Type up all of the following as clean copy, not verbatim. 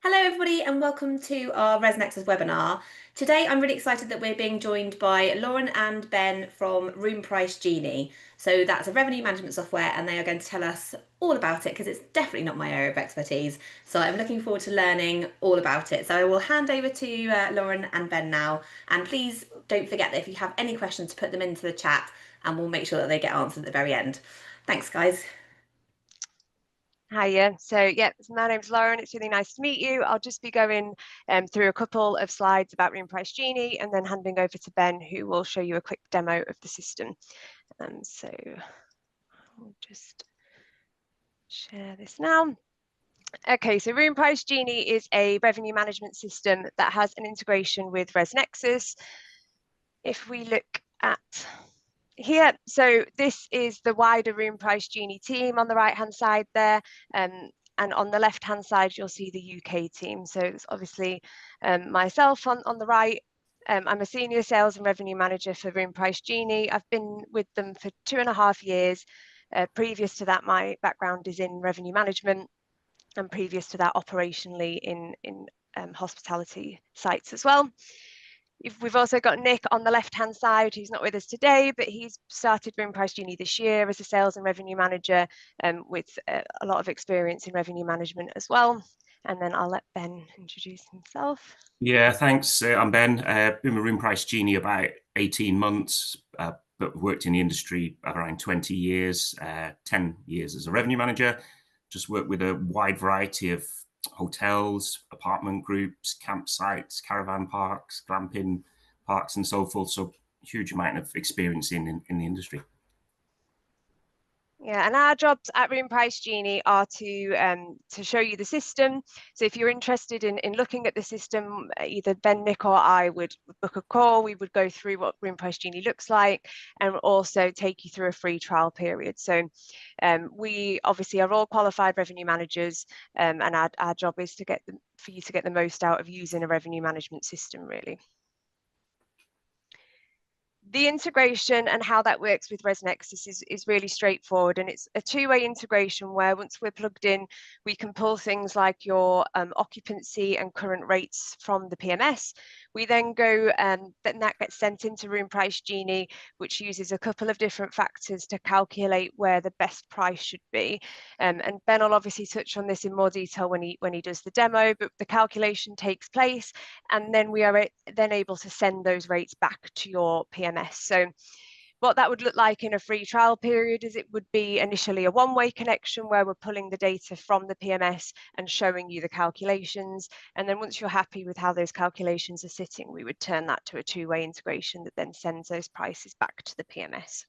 Hello everybody and welcome to our ResNexus webinar. Today I'm really excited that we're being joined by Lauren and Ben from RoomPriceGenie. So that's a revenue management software and they are going to tell us all about it because it's definitely not my area of expertise. So I'm looking forward to learning all about it. So I will hand over to Lauren and Ben now, and please don't forget that if you have any questions to put them into the chat and we'll make sure that they get answered at the very end. Thanks guys. Hiya. My name's Lauren. It's really nice to meet you. I'll just be going through a couple of slides about RoomPriceGenie and then handing over to Ben, who will show you a quick demo of the system. So I'll just share this now. Okay, so RoomPriceGenie is a revenue management system that has an integration with ResNexus. If we look at here, so this is the wider RoomPriceGenie team on the right-hand side there. And on the left-hand side, you'll see the UK team. So it's obviously myself on the right. I'm a senior sales and revenue manager for RoomPriceGenie. I've been with them for 2.5 years. Previous to that, my background is in revenue management, and previous to that, operationally in hospitality sites as well. We've also got Nick on the left-hand side, who's not with us today, but he's started RoomPriceGenie this year as a sales and revenue manager with a lot of experience in revenue management as well. And then I'll let Ben introduce himself. Yeah, thanks. I'm Ben. Been with RoomPriceGenie about 18 months, but worked in the industry around 20 years, 10 years as a revenue manager. Just worked with a wide variety of hotels, apartment groups, campsites, caravan parks, glamping parks, and so forth. So huge amount of experience in the industry. Yeah, and our jobs at RoomPriceGenie are to show you the system. So if you're interested in looking at the system, either Ben, Nick, or I would book a call. We would go through what RoomPriceGenie looks like and also take you through a free trial period. So we obviously are all qualified revenue managers, and our job is for you to get the most out of using a revenue management system, really. The integration and how that works with ResNexus is really straightforward, and it's a two-way integration where once we're plugged in, we can pull things like your occupancy and current rates from the PMS. We then go and then that gets sent into RoomPriceGenie, which uses a couple of different factors to calculate where the best price should be. And Ben will obviously touch on this in more detail when he does the demo, but the calculation takes place, and then we are then able to send those rates back to your PMS. So what that would look like in a free trial period is it would be initially a one-way connection where we're pulling the data from the PMS and showing you the calculations. And then once you're happy with how those calculations are sitting, we would turn that to a two-way integration that then sends those prices back to the PMS.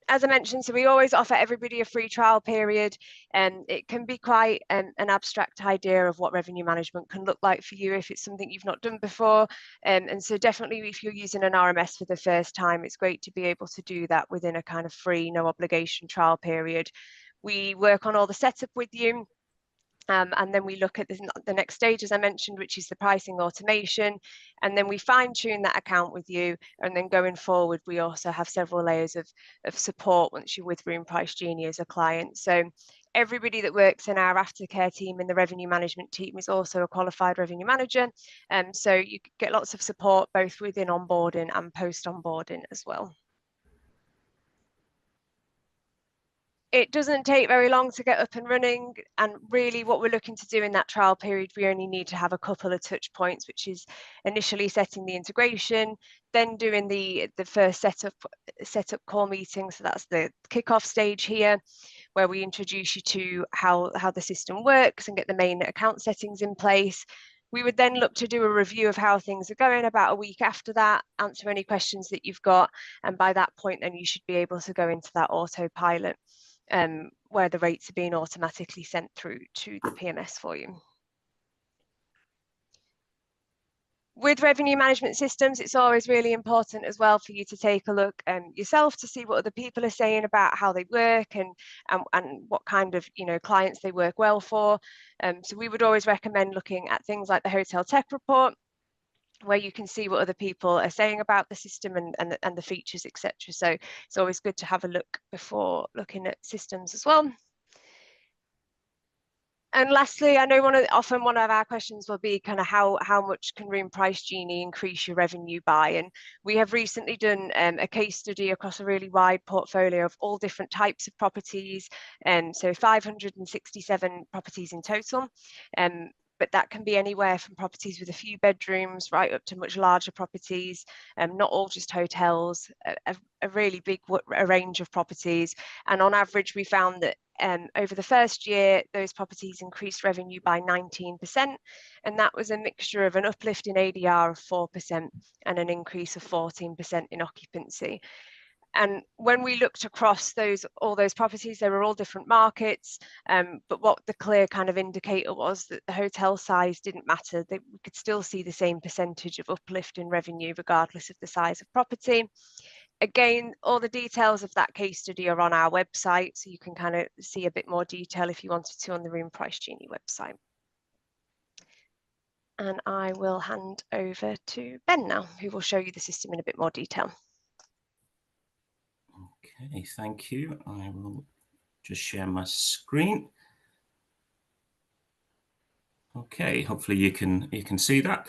As I mentioned, so we always offer everybody a free trial period, and it can be quite an abstract idea of what revenue management can look like for you if it's something you've not done before. And so definitely if you're using an RMS for the first time, it's great to be able to do that within a kind of free, no obligation trial period. We work on all the setup with you. And then we look at the next stage, as I mentioned, which is the pricing automation. And then we fine tune that account with you. And then going forward, we also have several layers of support once you're with RoomPriceGenie as a client. So everybody that works in our aftercare team in the revenue management team is also a qualified revenue manager. So you get lots of support both within onboarding and post onboarding as well. It doesn't take very long to get up and running, and really what we're looking to do in that trial period, we only need to have a couple of touch points, which is initially setting the integration, then doing the first setup call meeting. So that's the kickoff stage here, where we introduce you to how the system works and get the main account settings in place. We would then look to do a review of how things are going about a week after that, answer any questions that you've got, and by that point then you should be able to go into that autopilot. Where the rates are being automatically sent through to the PMS for you. With revenue management systems, it's always really important as well for you to take a look yourself to see what other people are saying about how they work and what kind of clients they work well for. So we would always recommend looking at things like the Hotel Tech Report, where you can see what other people are saying about the system and the features, etc. So it's always good to have a look before looking at systems as well. And lastly, I know often one of our questions will be kind of how much can RoomPriceGenie increase your revenue by? And we have recently done a case study across a really wide portfolio of all different types of properties, so 567 properties in total. But that can be anywhere from properties with a few bedrooms right up to much larger properties, not all just hotels, a really big range of properties. And on average, we found that over the first year, those properties increased revenue by 19%, and that was a mixture of an uplift in ADR of 4% and an increase of 14% in occupancy. And when we looked across all those properties, they were all different markets, but what the clear kind of indicator was that the hotel size didn't matter. We could still see the same percentage of uplift in revenue regardless of the size of property. Again, all the details of that case study are on our website, so you can kind of see a bit more detail if you wanted to on the RoomPriceGenie website. And I will hand over to Ben now, who will show you the system in a bit more detail. Okay, thank you. I will just share my screen. Okay, hopefully you can see that.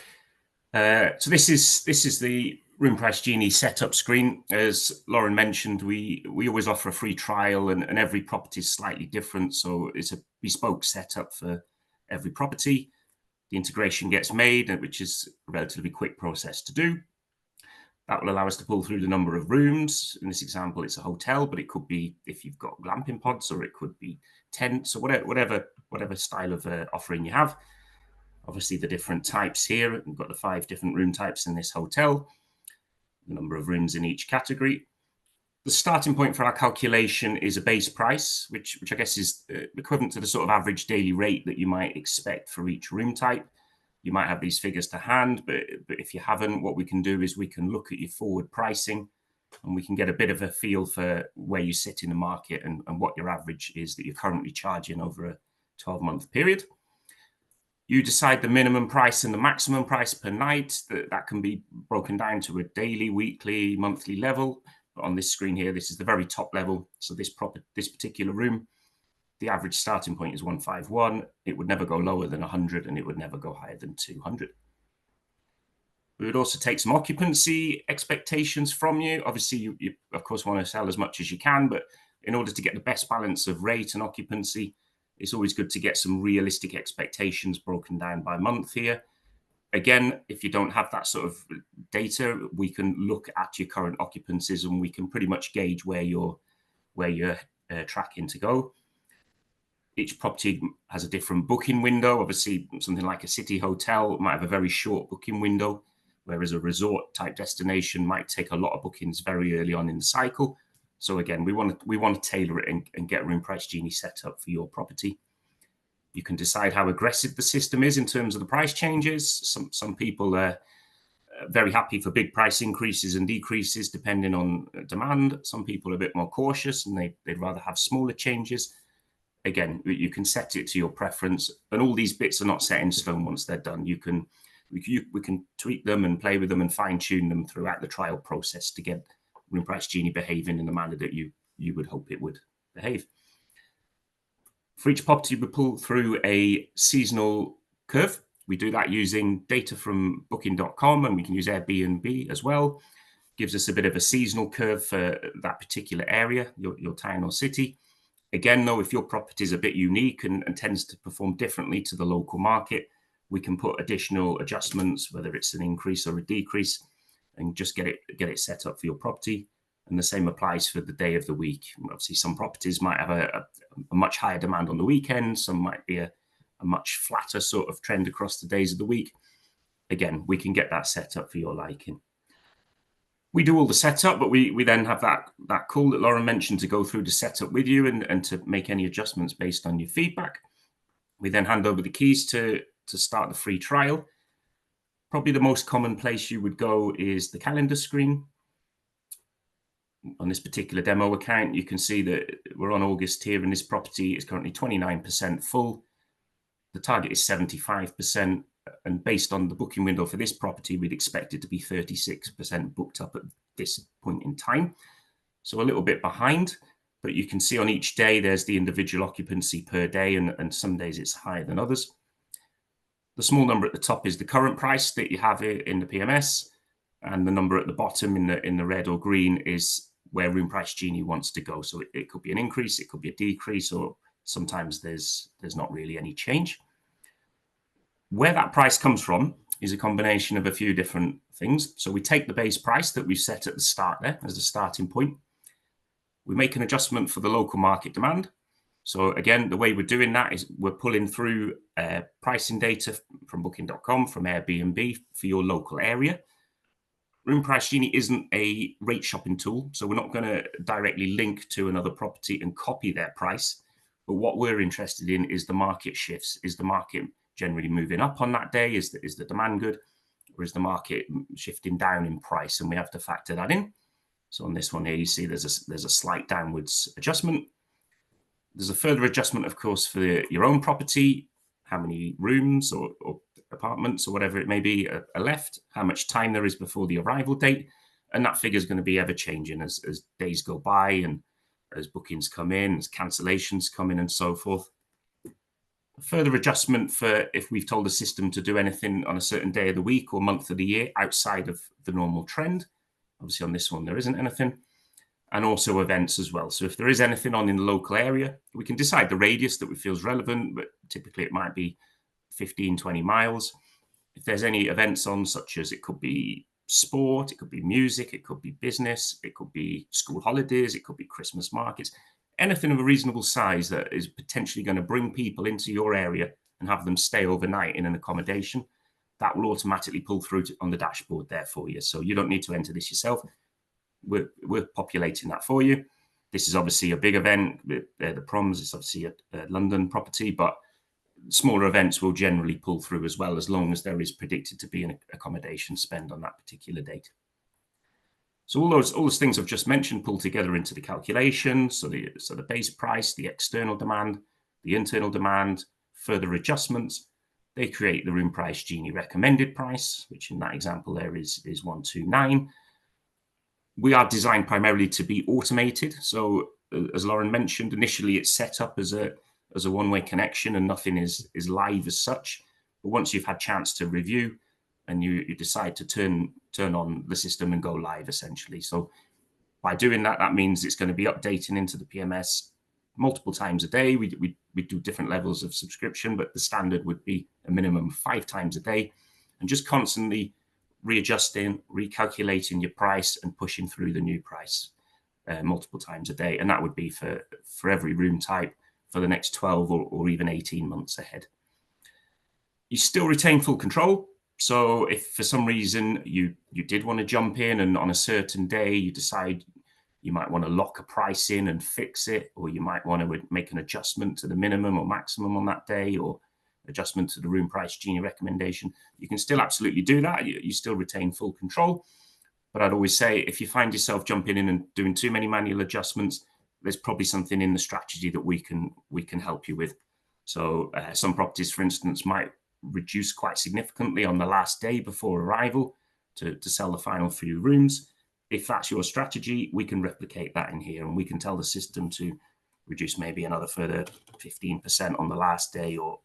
So this is the RoomPriceGenie setup screen. As Lauren mentioned, we always offer a free trial, and every property is slightly different. So it's a bespoke setup for every property. The integration gets made, which is a relatively quick process to do. That will allow us to pull through the number of rooms. In this example, it's a hotel, but it could be if you've got glamping pods, or it could be tents, or whatever style of offering you have. Obviously, the different types here. We've got the 5 different room types in this hotel, the number of rooms in each category. The starting point for our calculation is a base price, which I guess is equivalent to the sort of average daily rate that you might expect for each room type. You might have these figures to hand, but if you haven't, what we can do is we can look at your forward pricing, and we can get a bit of a feel for where you sit in the market and what your average is that you're currently charging over a 12-month period. You decide the minimum price and the maximum price per night. That can be broken down to a daily, weekly, monthly level. But on this screen here, this is the very top level. So this particular room, the average starting point is 151. It would never go lower than 100, and it would never go higher than 200. We would also take some occupancy expectations from you. Obviously, you of course want to sell as much as you can, but in order to get the best balance of rate and occupancy, it's always good to get some realistic expectations broken down by month here. Again, if you don't have that sort of data, we can look at your current occupancies, and we can pretty much gauge where you're tracking to go. Each property has a different booking window. Obviously, something like a city hotel might have a very short booking window, whereas a resort type destination might take a lot of bookings very early on in the cycle. So again, we want to tailor it and get RoomPriceGenie set up for your property. You can decide how aggressive the system is in terms of the price changes. Some people are very happy for big price increases and decreases depending on demand. Some people are a bit more cautious, and they'd rather have smaller changes. Again, you can set it to your preference, and all these bits are not set in stone once they're done. We can tweak them and play with them and fine tune them throughout the trial process to get RoomPriceGenie behaving in the manner that you would hope it would behave. For each property, we pull through a seasonal curve. We do that using data from booking.com, and we can use Airbnb as well. Gives us a bit of a seasonal curve for that particular area, your town or city. Again, though, if your property is a bit unique and tends to perform differently to the local market, we can put additional adjustments, whether it's an increase or a decrease, and just get it set up for your property. And the same applies for the day of the week. Obviously, some properties might have a much higher demand on the weekend. Some might be a much flatter sort of trend across the days of the week. Again, we can get that set up for your liking. We do all the setup, but we then have that call that Lauren mentioned to go through the setup with you and to make any adjustments based on your feedback. We then hand over the keys to start the free trial. Probably the most common place you would go is the calendar screen. On this particular demo account, you can see that we're on August here, and this property is currently 29% full. The target is 75%, and based on the booking window for this property, we'd expect it to be 36% booked up at this point in time. So a little bit behind, but you can see on each day there's the individual occupancy per day, and some days it's higher than others. The small number at the top is the current price that you have in the PMS, and the number at the bottom in the red or green is where RoomPriceGenie wants to go. So it could be an increase, it could be a decrease, or sometimes there's not really any change. Where that price comes from is a combination of a few different things. So we take the base price that we've set at the start there as the starting point. We make an adjustment for the local market demand. So again, the way we're doing that is we're pulling through pricing data from booking.com, from Airbnb for your local area. RoomPriceGenie isn't a rate shopping tool, so we're not going to directly link to another property and copy their price. But what we're interested in is the market shifts. Is the market generally moving up on that day? Is the demand good? Or is the market shifting down in price? And we have to factor that in. So on this one here, you see there's a slight downwards adjustment. There's a further adjustment, of course, for your own property, how many rooms or apartments or whatever it may be are left, how much time there is before the arrival date. And that figure is going to be ever changing as days go by and as bookings come in, as cancellations come in and so forth. A further adjustment for if we've told the system to do anything on a certain day of the week or month of the year outside of the normal trend. Obviously on this one, there isn't anything. And also events as well. So if there is anything on in the local area, we can decide the radius that we feel is relevant, but typically it might be 15, 20 miles. If there's any events on, such as it could be sport, it could be music, it could be business, it could be school holidays, it could be Christmas markets, anything of a reasonable size that is potentially going to bring people into your area and have them stay overnight in an accommodation, that will automatically pull through on the dashboard there for you. So you don't need to enter this yourself. We're populating that for you. This is obviously a big event. The proms is obviously a London property, but smaller events will generally pull through as well, as long as there is predicted to be an accommodation spend on that particular date. So all those things I've just mentioned pull together into the calculation. So the base price, the external demand, the internal demand, further adjustments, they create the RoomPriceGenie recommended price, which in that example there is 129. We are designed primarily to be automated. So as Lauren mentioned, initially it's set up as a one-way connection and nothing is live as such. But once you've had a chance to review and you decide to turn on the system and go live essentially. So by doing that, that means it's going to be updating into the PMS multiple times a day. We do different levels of subscription, but the standard would be a minimum of 5 times a day, and just constantly readjusting, recalculating your price and pushing through the new price multiple times a day. And that would be for every room type for the next 12 or even 18 months ahead. You still retain full control. So if for some reason you did want to jump in and on a certain day you decide you might want to lock a price in and fix it, or you might want to make an adjustment to the minimum or maximum on that day, or adjustment to the RoomPriceGenie recommendation, you can still absolutely do that. You still retain full control. But I'd always say if you find yourself jumping in and doing too many manual adjustments, there's probably something in the strategy that we can help you with. So some properties, for instance, might reduce quite significantly on the last day before arrival to sell the final few rooms. If that's your strategy, we can replicate that in here, and we can tell the system to reduce maybe another further 15% on the last day, or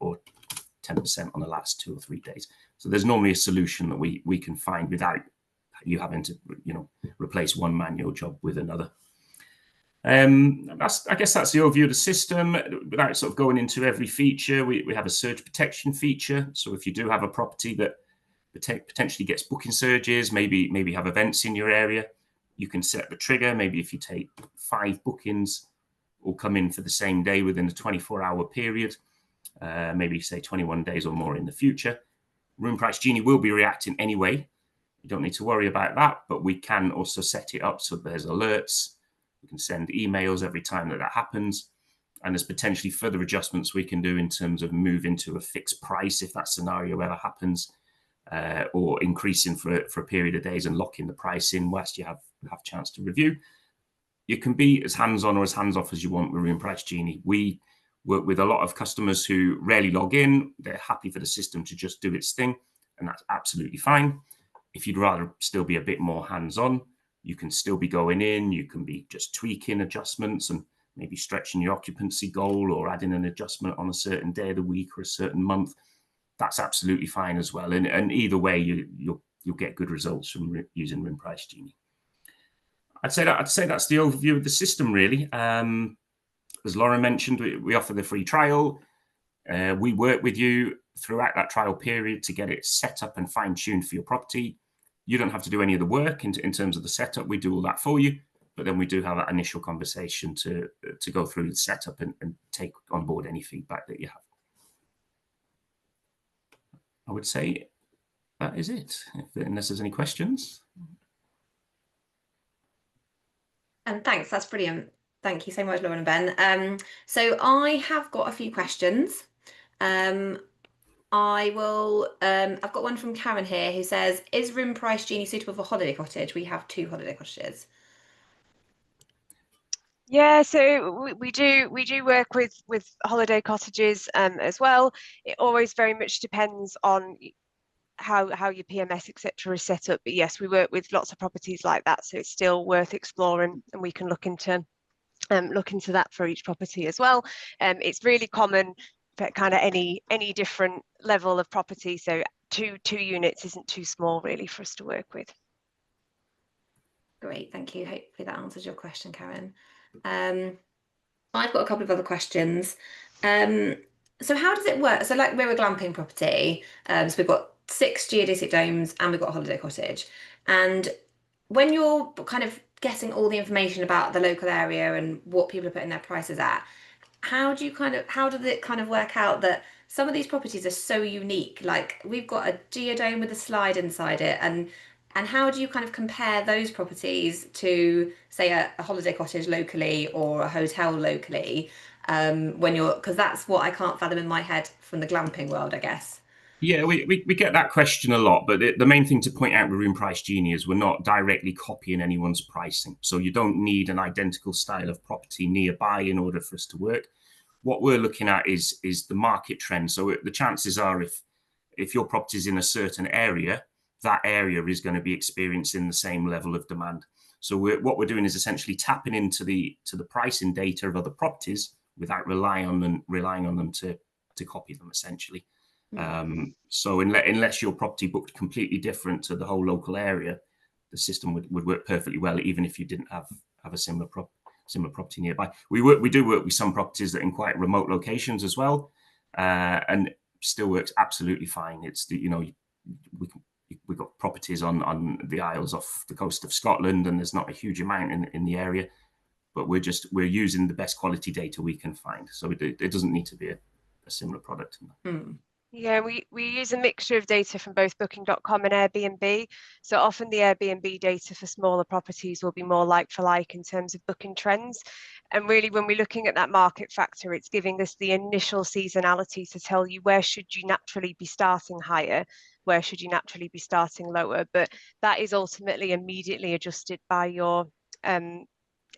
10% on the last 2 or 3 days. So there's normally a solution that we can find without you having to, replace one manual job with another. I guess that's the overview of the system. Without sort of going into every feature, we have a surge protection feature. So if you do have a property that potentially gets booking surges, maybe have events in your area, you can set the trigger. Maybe if you take 5 bookings all come in for the same day within a 24-hour period, maybe say 21 days or more in the future, RoomPriceGenie will be reacting anyway. You don't need to worry about that, but we can also set it up so there's alerts. We can send emails every time that happens. And there's potentially further adjustments we can do in terms of moving to a fixed price if that scenario ever happens, or increasing for a period of days and locking the price in whilst you have a chance to review. You can be as hands-on or as hands-off as you want with RoomPriceGenie. We work with a lot of customers who rarely log in. They're happy for the system to just do its thing, and that's absolutely fine. If you'd rather still be a bit more hands-on, you can still be going in, you can be just tweaking adjustments, and maybe stretching your occupancy goal or adding an adjustment on a certain day of the week or a certain month, that's absolutely fine as well. And either way, you'll get good results from using RoomPriceGenie. I'd say that's the overview of the system, really. As Lauren mentioned, we offer the free trial. We work with you throughout that trial period to get it set up and fine-tuned for your property. You don't have to do any of the work in terms of the setup. We do all that for you, but then we do have that initial conversation to go through the setup and take on board any feedback that you have. I would say that is it, unless there's any questions. And thanks, that's brilliant. Thank you so much, Lauren and Ben. So I have got a few questions. I've got one from Karen here who says, is RoomPriceGenie suitable for holiday cottage? We have 2 holiday cottages. Yeah, so we do work with holiday cottages as well. It always very much depends on how your PMS etc. is set up. But yes, we work with lots of properties like that, so it's still worth exploring, and we can look into that for each property as well. It's really common for kind of any different level of property. So two units isn't too small really for us to work with. Great, thank you. Hopefully that answers your question, Karen. I've got a couple of other questions. So how does it work? So like we're a glamping property, so we've got 6 geodesic domes and we've got a holiday cottage. And when you're kind of getting all the information about the local area and what people are putting their prices at, how does it kind of work out that some of these properties are so unique? Like we've got a geodome with a slide inside it, and how do you kind of compare those properties to, say, a holiday cottage locally or a hotel locally, because that's what I can't fathom in my head from the glamping world, I guess. Yeah, we get that question a lot, but the main thing to point out with RoomPriceGenie is we're not directly copying anyone's pricing. So you don't need an identical style of property nearby in order for us to work. What we're looking at is the market trend. So the chances are if your property is in a certain area, that area is going to be experiencing the same level of demand. So what we're doing is essentially tapping into the pricing data of other properties without relying on them to copy them, essentially. So unless your property booked completely different to the whole local area, the system would work perfectly well, even if you didn't have a similar property nearby. We do work with some properties that are in quite remote locations as well, and still works absolutely fine. It's we've got properties on the Isles off the coast of Scotland, and there's not a huge amount in the area, but we're using the best quality data we can find. So it doesn't need to be a similar product. Yeah, we use a mixture of data from both Booking.com and Airbnb. So often the Airbnb data for smaller properties will be more like for like in terms of booking trends. And really, when we're looking at that market factor, it's giving us the initial seasonality to tell you where should you naturally be starting higher, where should you naturally be starting lower. But that is ultimately immediately adjusted by your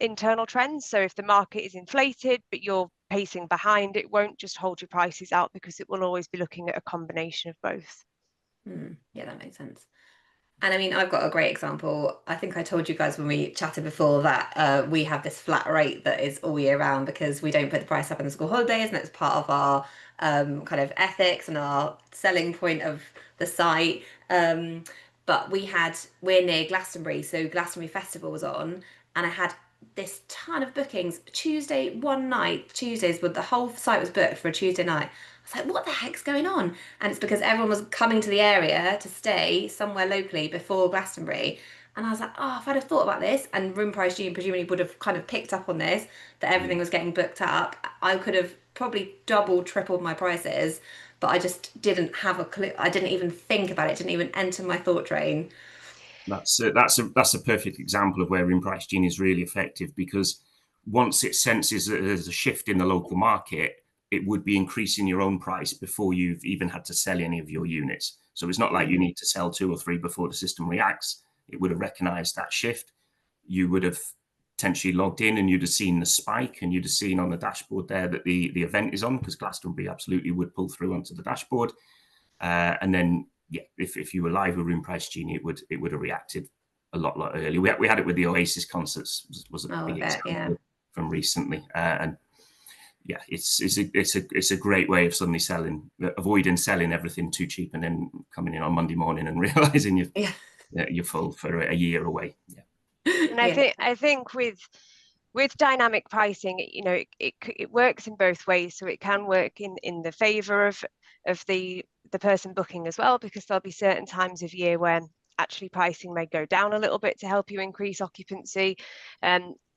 internal trends. So if the market is inflated, but you're pacing behind, it won't just hold your prices out, because it will always be looking at a combination of both. Yeah, that makes sense. And I mean, I've got a great example. I think I told you guys when we chatted before that we have this flat rate that is all year round because we don't put the price up in the school holidays, and it's part of our kind of ethics and our selling point of the site. But we're near Glastonbury, so Glastonbury Festival was on, and I had this ton of bookings. Tuesday, one night, Tuesdays, but the whole site was booked for a Tuesday night. I was like, what the heck's going on? And it's because everyone was coming to the area to stay somewhere locally before Glastonbury. And I was like, oh, if I'd have thought about this, and RoomPriceGenie presumably would have kind of picked up on this, that everything was getting booked up, I could have probably doubled, tripled my prices, but I just didn't have a clue. I didn't even think about it, didn't even enter my thought train. That's a perfect example of where RoomPriceGenie is really effective, because once it senses that there's a shift in the local market, it would be increasing your own price before you've even had to sell any of your units. So it's not like you need to sell 2 or 3 before the system reacts. It would have recognized that shift. You would have potentially logged in and you'd have seen the spike, and you'd have seen on the dashboard there that the event is on, because Glastonbury absolutely would pull through onto the dashboard. And then, yeah, if you were live with RoomPriceGenie, it would have reacted a lot earlier. We had it with the Oasis concerts, was a big example. Yeah. from recently, and yeah, it's a great way of suddenly avoiding selling everything too cheap and then coming in on Monday morning and realizing you're full for a year away. Yeah. And I think with dynamic pricing, it works in both ways. So it can work in the favor of the person booking as well, because there'll be certain times of year where actually pricing may go down a little bit to help you increase occupancy.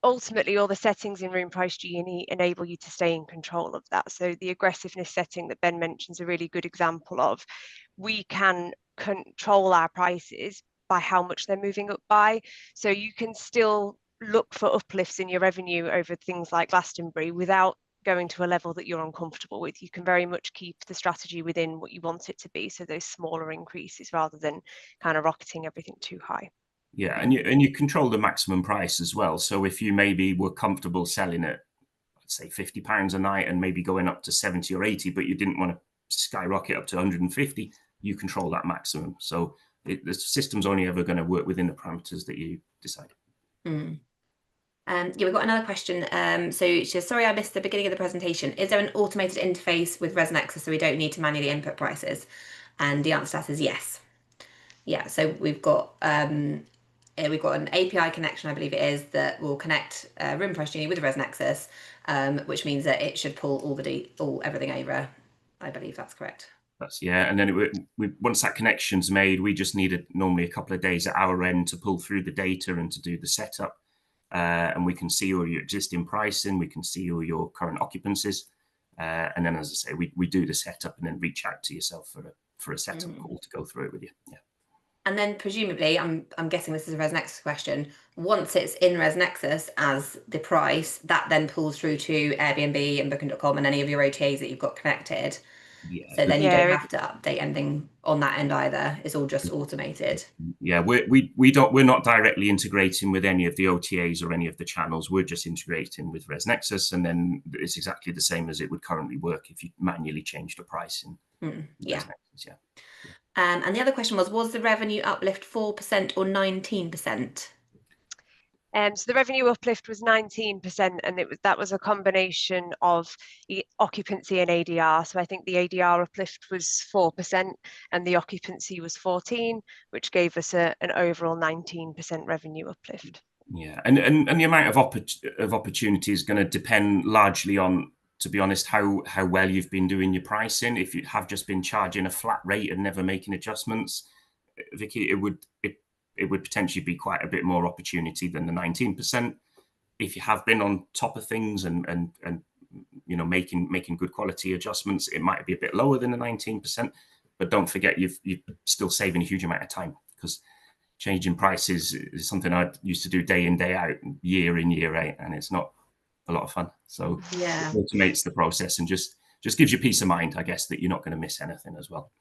Ultimately, all the settings in RoomPriceGenie enable you to stay in control of that. So the aggressiveness setting that Ben mentions is a really good example of, we can control our prices by how much they're moving up by. So you can still look for uplifts in your revenue over things like Glastonbury without going to a level that you're uncomfortable with. You can very much keep the strategy within what you want it to be, so those smaller increases rather than kind of rocketing everything too high. Yeah, and you control the maximum price as well. So if you maybe were comfortable selling at, let's say, £50 a night and maybe going up to 70 or 80, but you didn't want to skyrocket up to 150, you control that maximum. So the system's only ever going to work within the parameters that you decide. Yeah, we've got another question. So she says, sorry, I missed the beginning of the presentation. Is there an automated interface with ResNexus so we don't need to manually input prices? And the answer to that is yes. Yeah, so we've got an API connection, I believe it is, that will connect RoomPriceGenie with ResNexus, which means that it should pull everything over. I believe that's correct. And then once that connection's made, we just needed normally a couple of days at our end to pull through the data and to do the setup. And we can see all your existing pricing, we can see all your current occupancies, and then, as I say, we do the setup and then reach out to yourself for a setup call to go through it with you. Yeah. And then presumably, I'm guessing this is a ResNexus question. Once it's in ResNexus as the price, that then pulls through to Airbnb and Booking.com and any of your OTAs that you've got connected. Yeah. So then you don't have to update anything on that end either. It's all just automated. Yeah, we're not directly integrating with any of the OTAs or any of the channels. We're just integrating with ResNexus, and then it's exactly the same as it would currently work if you manually changed the pricing. Yeah. ResNexus, yeah. And the other question was the revenue uplift 4% or 19%? So the revenue uplift was 19%, and that was a combination of occupancy and ADR. So I think the ADR uplift was 4% and the occupancy was 14%, which gave us an overall 19% revenue uplift. Yeah, and the amount of opportunity is going to depend largely on, to be honest, how well you've been doing your pricing. If you have just been charging a flat rate and never making adjustments, Vicky, it would potentially be quite a bit more opportunity than the 19%. If you have been on top of things and making good quality adjustments, it might be a bit lower than the 19%. But don't forget, you're still saving a huge amount of time, because changing prices is something I used to do day in, day out, year in, year out, and it's not a lot of fun. So yeah, it automates the process and just gives you peace of mind, I guess, that you're not going to miss anything as well.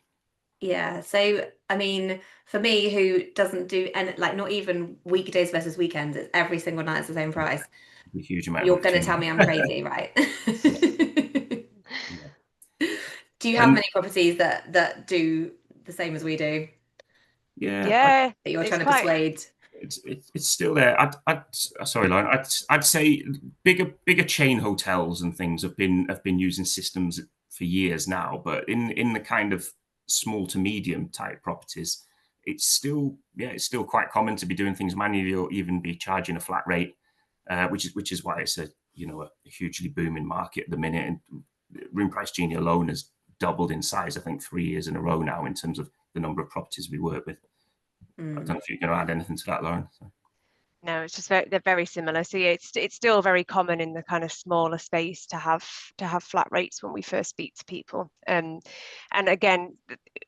Yeah, so I mean, for me, who doesn't do not even weekdays versus weekends, it's every single night it's the same price. A huge amount. You're going to tell me I'm crazy, right? Yeah. Do you have many properties that do the same as we do? Yeah. That you're trying to persuade. It's still there. Sorry, Lauren. I'd say bigger chain hotels and things have been using systems for years now, but in the kind of small to medium type properties, it's still quite common to be doing things manually or even be charging a flat rate, which is why it's a hugely booming market at the minute. And RoomPriceGenie alone has doubled in size, I think 3 years in a row now, in terms of the number of properties we work with. I don't know if you're going to add anything to that, Lauren. No, it's just they're very similar. So yeah, it's still very common in the kind of smaller space to have flat rates when we first speak to people. And again,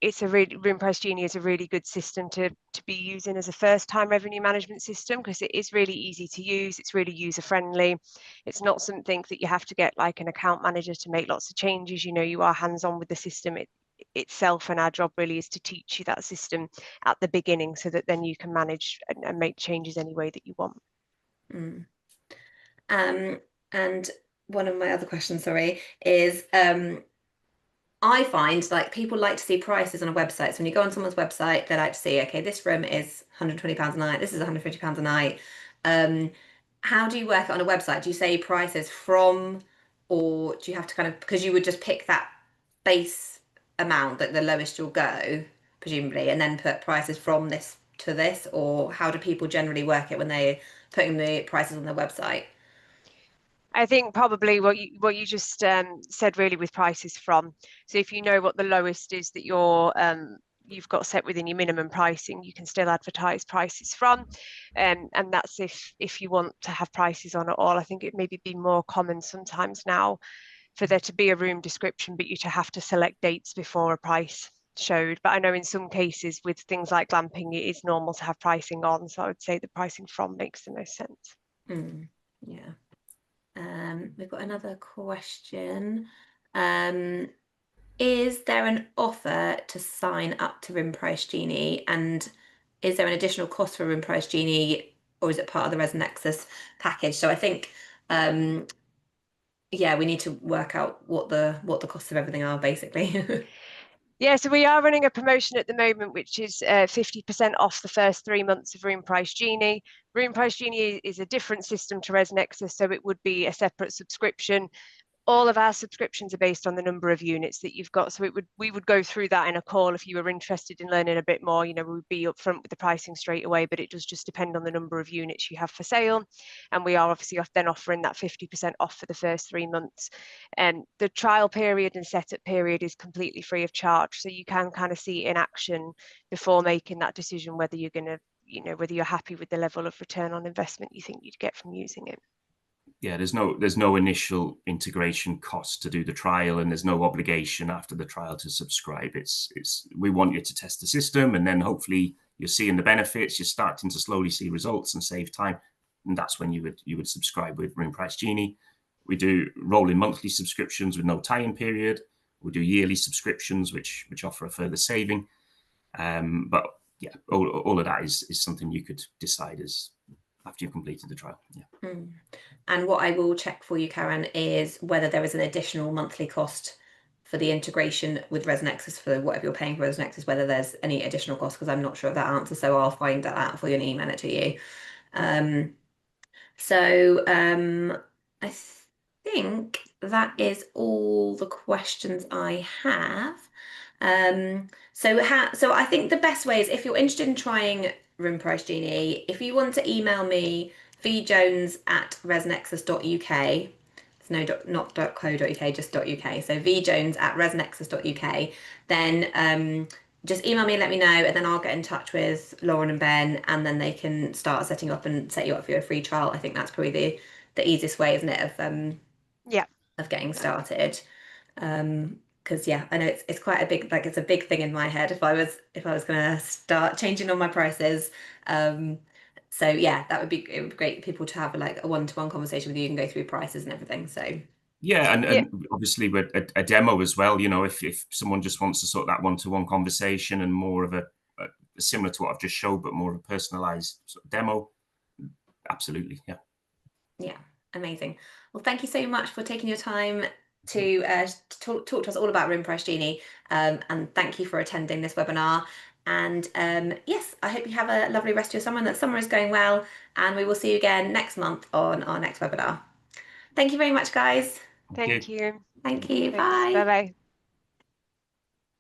RoomPriceGenie is a really good system to be using as a first-time revenue management system, because it is really easy to use. It's really user-friendly. It's not something that you have to get like an account manager to make lots of changes. You are hands-on with the system itself, and our job really is to teach you that system at the beginning so that then you can manage and make changes any way that you want. And one of my other questions, sorry, is I find like people like to see prices on a website. So when you go on someone's website, they like to see, okay, this room is £120 a night, this is £150 a night. how do you work it on a website? Do you say prices from, or do you have to kind of, because you would just pick that base amount that the lowest you'll go, presumably, and then put prices from this to this, or how do people generally work it when they're putting the prices on their website? I think probably what you just said really with prices from. So if you know what the lowest is that you've got set within your minimum pricing, you can still advertise prices from, and that's if you want to have prices on at all. I think it maybe be more common sometimes now for there to be a room description, but you to have to select dates before a price showed. But I know in some cases with things like glamping, it is normal to have pricing on. So I would say the pricing from makes the most sense. Yeah. We've got another question. Is there an offer to sign up to RoomPriceGenie, and is there an additional cost for RoomPriceGenie, or is it part of the ResNexus package? So I think, yeah, we need to work out what the costs of everything are, basically. Yeah, so we are running a promotion at the moment, which is 50% off the first 3 months of RoomPriceGenie. RoomPriceGenie is a different system to ResNexus, so it would be a separate subscription. All of our subscriptions are based on the number of units that you've got. So we would go through that in a call if you were interested in learning a bit more. We would be upfront with the pricing straight away, but it does just depend on the number of units you have for sale. And we are obviously then offering that 50% off for the first 3 months. And the trial period and setup period is completely free of charge. So you can kind of see it in action before making that decision whether you're going to, whether you're happy with the level of return on investment you think you'd get from using it. Yeah, there's no initial integration cost to do the trial, and there's no obligation after the trial to subscribe. It's we want you to test the system, and then hopefully you're seeing the benefits. You're starting to slowly see results and save time, and that's when you would subscribe with RoomPriceGenie. We do rolling monthly subscriptions with no tie-in period. We do yearly subscriptions, which offer a further saving. But yeah, all of that is something you could decide as after you've completed the trial. Yeah. And what I will check for you, Karen, is whether there is an additional monthly cost for the integration with ResNexus for whatever you're paying for ResNexus, whether there's any additional cost, because I'm not sure of that answer. So I'll find that out for you and email it to you. I think that is all the questions I have. So I think the best way is, if you're interested in trying RoomPriceGenie, if you want to email me vjones@resnexus.uk. It's not .co.uk, just .uk. So vjones@resnexus.uk. Then just email me and let me know, and then I'll get in touch with Lauren and Ben, and then they can start setting up and set you up for your free trial. I think that's probably the easiest way, isn't it, of getting started. Because yeah, I know it's quite a big, it's a big thing in my head if I was gonna start changing all my prices. So yeah, it would be great people to have like a one-to-one conversation with you and go through prices and everything. So yeah, and obviously with a demo as well. If someone just wants to sort of that one-to-one conversation and more of a similar to what I've just showed, but more of a personalized sort of demo, absolutely, yeah. Yeah, amazing. Well, thank you so much for taking your time to talk to us all about RoomPriceGenie, and thank you for attending this webinar. And yes, I hope you have a lovely rest of your summer and that summer is going well. And we will see you again next month on our next webinar. Thank you very much, guys. Thank you. Thank you. Thanks. Bye. Bye-bye.